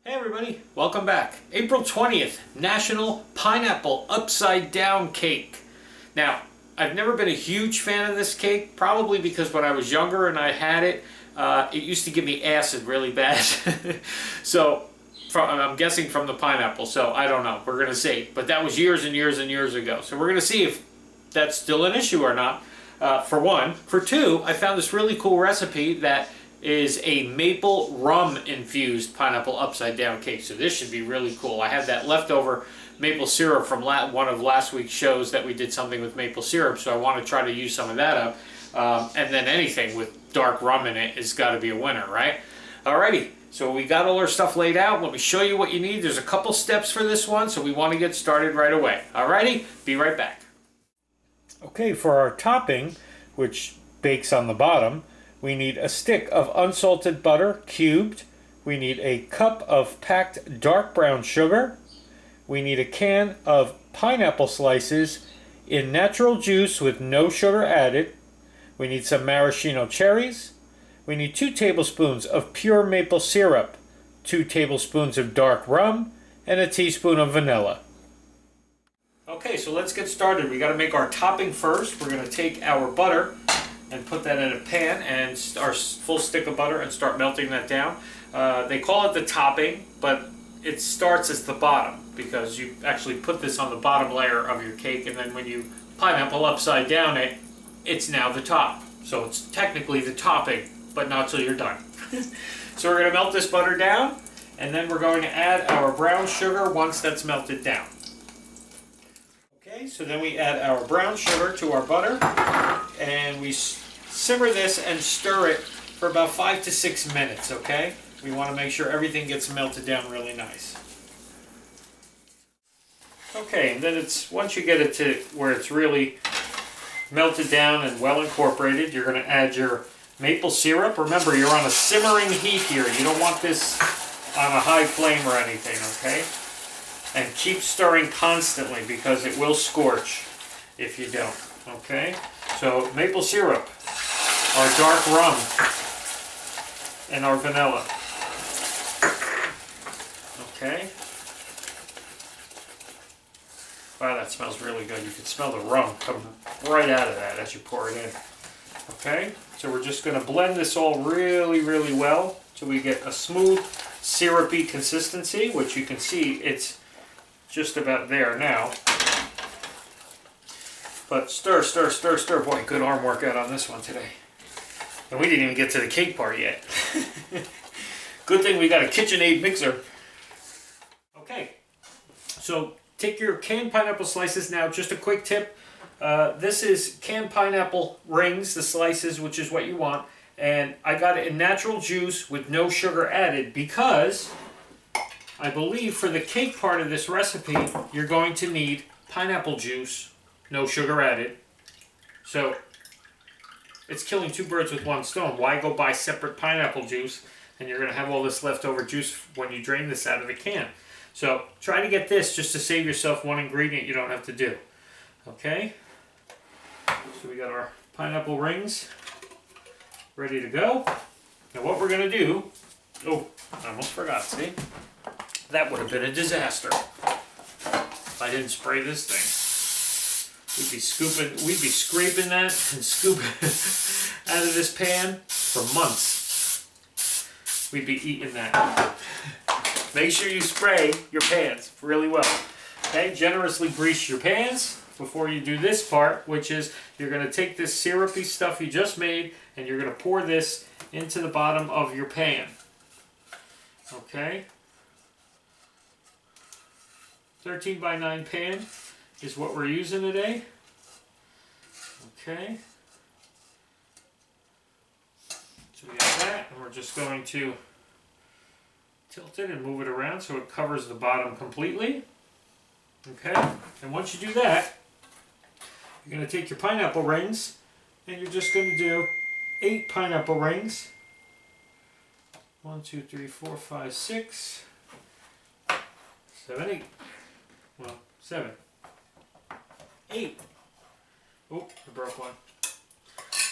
Hey everybody, welcome back. April 20th, National Pineapple Upside Down Cake. Now, I've never been a huge fan of this cake, probably because when I was younger and I had it, it used to give me acid really bad. So, I'm guessing from the pineapple, so I don't know. We're going to see. But that was years and years and years ago. So we're going to see if that's still an issue or not, for one. For two, I found this really cool recipe that is a maple rum infused pineapple upside down cake. So this should be really cool. I had that leftover maple syrup from one of last week's shows that we did something with maple syrup, so I want to try to use some of that up. And then anything with dark rum in it has got to be a winner, right? Alrighty, so we got all our stuff laid out. Let me show you what you need. There's a couple steps for this one, so we want to get started right away. Alrighty, be right back. Okay, for our topping, which bakes on the bottom, we need a stick of unsalted butter cubed. We need a cup of packed dark brown sugar. We need a can of pineapple slices in natural juice with no sugar added. We need some maraschino cherries. We need 2 tablespoons of pure maple syrup, 2 tablespoons of dark rum, and a teaspoon of vanilla. Okay, so let's get started. We got to make our topping first. We're going to take our butter and put that in a pan and our full stick of butter and start melting that down. They call it the topping, but it starts as the bottom because you actually put this on the bottom layer of your cake, and then when you pineapple upside down it, it's now the top. So it's technically the topping, but not till you're done. So we're going to melt this butter down, and then we're going to add our brown sugar once that's melted down. Okay, so then we add our brown sugar to our butter, and we simmer this and stir it for about 5 to 6 minutes, okay? We want to make sure everything gets melted down really nice. Okay, and then once you get it to where it's really melted down and well incorporated, you're going to add your maple syrup. Remember, you're on a simmering heat here. You don't want this on a high flame or anything, okay? And keep stirring constantly because it will scorch if you don't, okay? So maple syrup, our dark rum, and our vanilla. Okay. Wow, that smells really good. You can smell the rum coming right out of that as you pour it in. Okay, so we're just going to blend this all really, really well till we get a smooth, syrupy consistency, which you can see it's just about there now. But stir, stir, stir, stir. Boy, good arm workout on this one today. And we didn't even get to the cake part yet. Good thing we got a KitchenAid mixer. Okay, so take your canned pineapple slices now. Just a quick tip. This is canned pineapple rings, the slices, which is what you want. And I got it in natural juice with no sugar added because I believe for the cake part of this recipe, you're going to need pineapple juice, no sugar added. So it's killing 2 birds with 1 stone. Why go buy separate pineapple juice and you're going to have all this leftover juice when you drain this out of the can? So try to get this just to save yourself 1 ingredient you don't have to do. Okay? So we got our pineapple rings ready to go. Now what we're going to do... Oh, I almost forgot, see? That would have been a disaster if I didn't spray this thing. We'd be scraping that and scooping out of this pan for months. We'd be eating that. Make sure you spray your pans really well. Okay, generously grease your pans before you do this part, which is you're going to take this syrupy stuff you just made and you're going to pour this into the bottom of your pan. Okay? 13 by 9 pan is what we're using today. Okay. So we have that, and we're just going to tilt it and move it around so it covers the bottom completely. Okay, and once you do that, you're going to take your pineapple rings and you're just going to do 8 pineapple rings. 1, 2, 3, 4, 5, 6, 7, 8. Well, 7, 8. Oh, I broke one.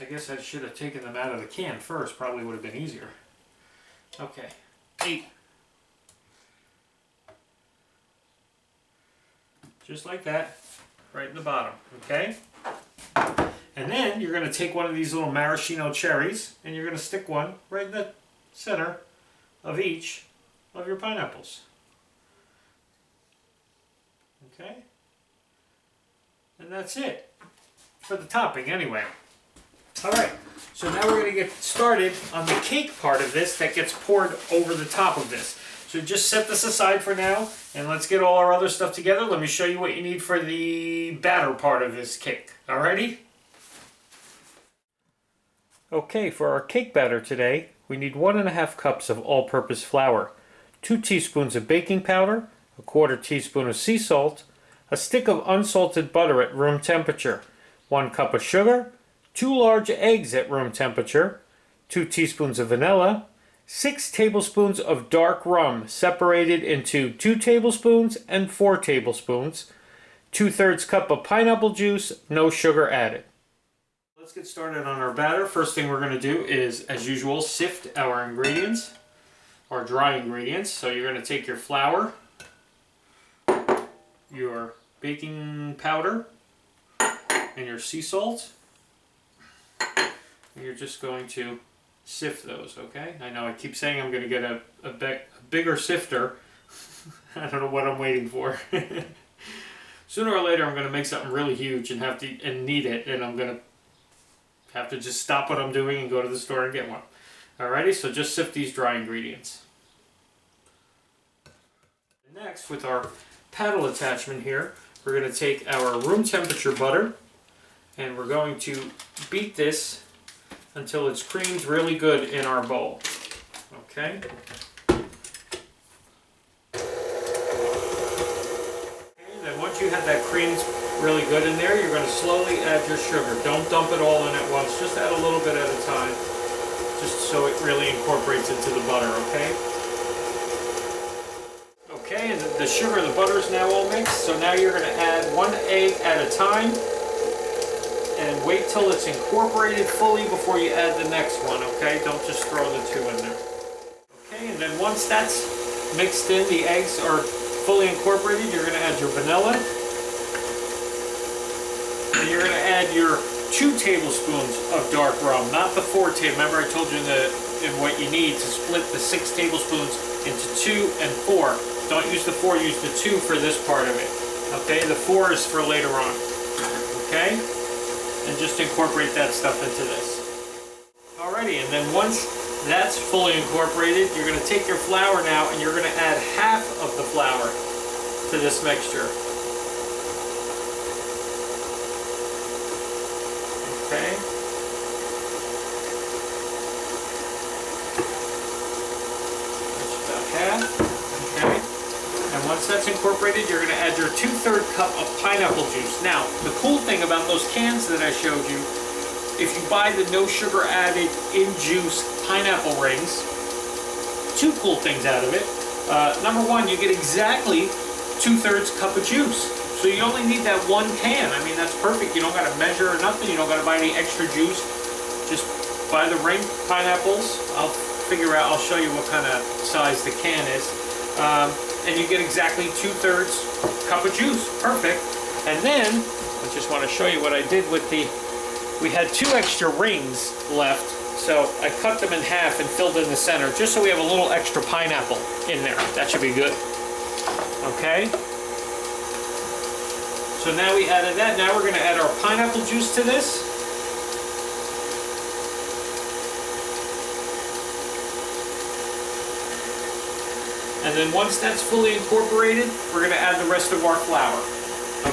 I guess I should have taken them out of the can first. Probably would have been easier. Okay, 8. Just like that, right in the bottom, okay? And then you're going to take one of these little maraschino cherries and you're going to stick one right in the center of each of your pineapples. Okay? And that's it. For the topping, anyway. Alright, so now we're going to get started on the cake part of this that gets poured over the top of this. So just set this aside for now, and let's get all our other stuff together. Let me show you what you need for the batter part of this cake. Alrighty? Okay, for our cake batter today, we need 1½ cups of all-purpose flour, 2 teaspoons of baking powder, 1/4 teaspoon of sea salt, a stick of unsalted butter at room temperature, 1 cup of sugar, 2 large eggs at room temperature, 2 teaspoons of vanilla, 6 tablespoons of dark rum separated into 2 tablespoons and 4 tablespoons, 2/3 cup of pineapple juice, no sugar added. Let's get started on our batter. First thing we're going to do is, as usual, sift our ingredients, our dry ingredients. So you're going to take your flour, your baking powder, and your sea salt. And you're just going to sift those, okay? I know I keep saying I'm going to get a bigger sifter. I don't know what I'm waiting for. Sooner or later I'm going to make something really huge and need it, and I'm going to have to just stop what I'm doing and go to the store and get one. Alrighty, so just sift these dry ingredients. Next, with our paddle attachment here, we're going to take our room temperature butter and we're going to beat this until it's creamed really good in our bowl. Okay? Then once you have that creamed really good in there, you're going to slowly add your sugar. Don't dump it all in at once, just add a little bit at a time, just so it really incorporates into the butter, okay? Okay, and the sugar and the butter is now all mixed, so now you're going to add 1 egg at a time, and wait till it's incorporated fully before you add the next one, okay? Don't just throw the 2 in there. Okay, and then once that's mixed in, the eggs are fully incorporated, you're going to add your vanilla. And you're going to add your 2 tablespoons of dark rum, not the 4 tablespoons. Remember I told you in what you need to split the 6 tablespoons into 2 and 4. Don't use the 4, use the 2 for this part of it. Okay, the 4 is for later on. Okay? And just incorporate that stuff into this. Alrighty, and then once that's fully incorporated, you're going to take your flour now and you're going to add half of the flour to this mixture. Okay. That's about half. Okay. And once that's incorporated, you're going to add your 2/3 cup of pineapple juice. Now, the cool thing about those cans that I showed you, if you buy the no sugar added in juice pineapple rings, 2 cool things out of it. Number 1, you get exactly 2/3 cup of juice. So you only need that 1 can. I mean, that's perfect. You don't got to measure or nothing. You don't got to buy any extra juice. Just buy the ring pineapples. I'll show you what kind of size the can is. And you get exactly 2/3 cup of juice. Perfect. And then, I just want to show you what I did with we had 2 extra rings left. So I cut them in half and filled in the center, just so we have a little extra pineapple in there. That should be good. Okay. So now we added that. Now we're going to add our pineapple juice to this. And then once that's fully incorporated, we're going to add the rest of our flour.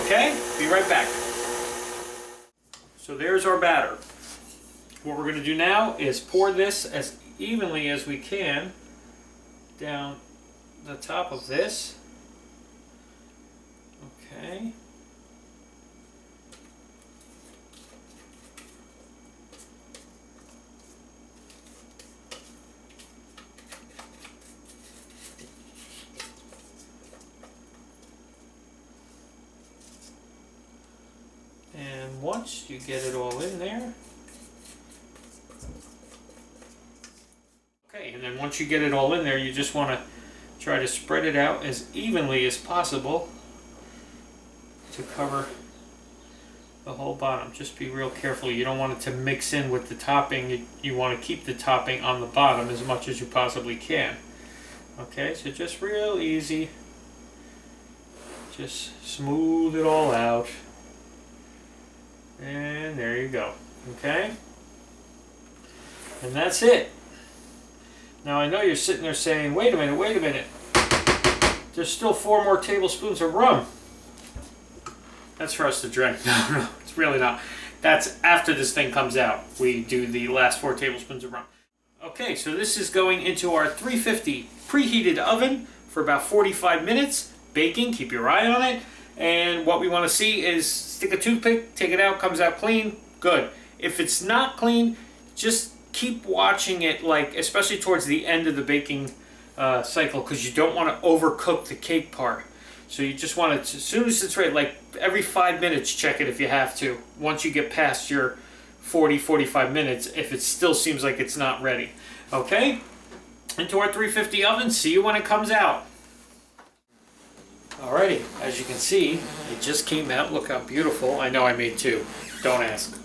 Okay? Be right back. So there's our batter. What we're going to do now is pour this as evenly as we can down the top of this. Okay. And once you get it all in there, okay, and then once you get it all in there, you just want to try to spread it out as evenly as possible to cover the whole bottom. Just be real careful. You don't want it to mix in with the topping. You want to keep the topping on the bottom as much as you possibly can. Okay, so just real easy. Just smooth it all out. And there you go. Okay? And that's it. Now I know you're sitting there saying, wait a minute. There's still 4 more tablespoons of rum. That's for us to drink. No, it's really not. That's after this thing comes out. We do the last 4 tablespoons of rum. Okay, so this is going into our 350 preheated oven for about 45 minutes. Baking, keep your eye on it. And what we want to see is stick a toothpick, take it out, comes out clean, good. If it's not clean, just keep watching it, like especially towards the end of the baking cycle, because you don't want to overcook the cake part. So you just want to, as soon as it's ready, like every 5 minutes, check it if you have to. Once you get past your 40-45 minutes, if it still seems like it's not ready. Okay? Into our 350 oven, see you when it comes out. Alrighty, as you can see, it just came out. Look how beautiful. I know I made 2. Don't ask.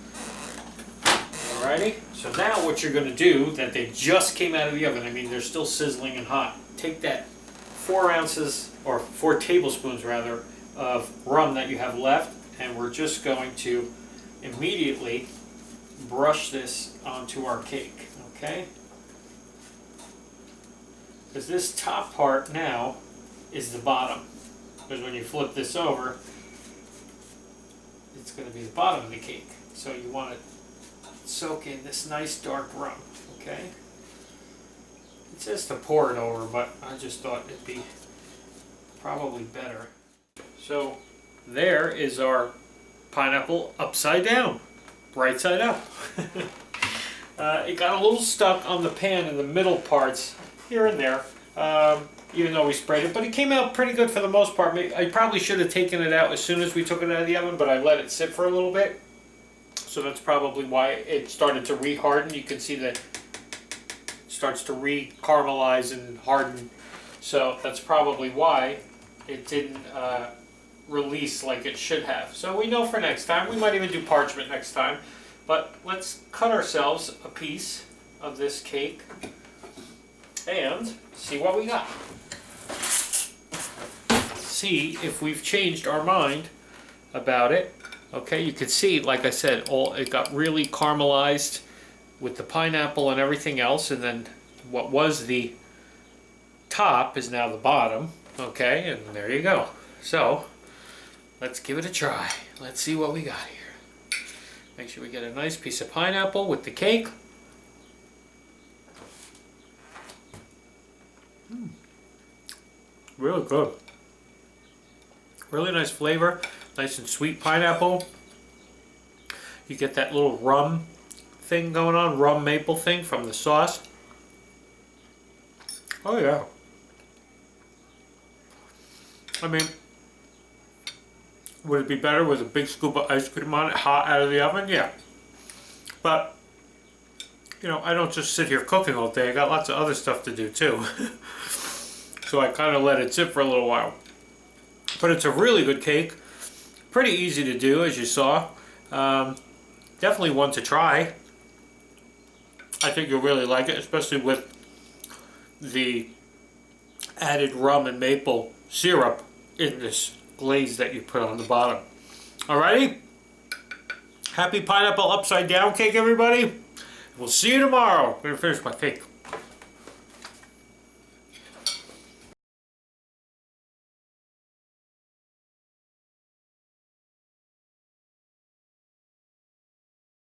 Alrighty, so now what you're going to do, that they just came out of the oven, I mean they're still sizzling and hot. Take that 4 ounces, or 4 tablespoons rather, of rum that you have left, and we're just going to immediately brush this onto our cake, okay? Because this top part now is the bottom. Because when you flip this over, it's going to be the bottom of the cake. So you want to soak in this nice dark rum, okay? It says to pour it over, but I just thought it'd be probably better. So there is our pineapple upside down, right side up. It got a little stuck on the pan in the middle parts here and there. Even though we sprayed it, but it came out pretty good for the most part. I probably should have taken it out as soon as we took it out of the oven, but I let it sit for a little bit. So that's probably why it started to re-harden. You can see that it starts to re-caramelize and harden. So that's probably why it didn't release like it should have. So we know for next time. We might even do parchment next time. But let's cut ourselves a piece of this cake and see what we got. See if we've changed our mind about it. Okay, you can see, like I said, it got really caramelized with the pineapple and everything else, and then what was the top is now the bottom. Okay, and there you go. So let's give it a try. Let's see what we got here. Make sure we get a nice piece of pineapple with the cake. Really good. Really nice flavor. Nice and sweet pineapple. You get that little rum thing going on, rum maple thing from the sauce. Oh yeah. I mean, would it be better with a big scoop of ice cream on it, hot out of the oven? Yeah. But, you know, I don't just sit here cooking all day. I got lots of other stuff to do too. So I kind of let it sit for a little while. But it's a really good cake. Pretty easy to do, as you saw. Definitely one to try. I think you'll really like it, especially with the added rum and maple syrup in this glaze that you put on the bottom. Alrighty? Happy pineapple upside down cake, everybody. We'll see you tomorrow. I'm going to finish my cake.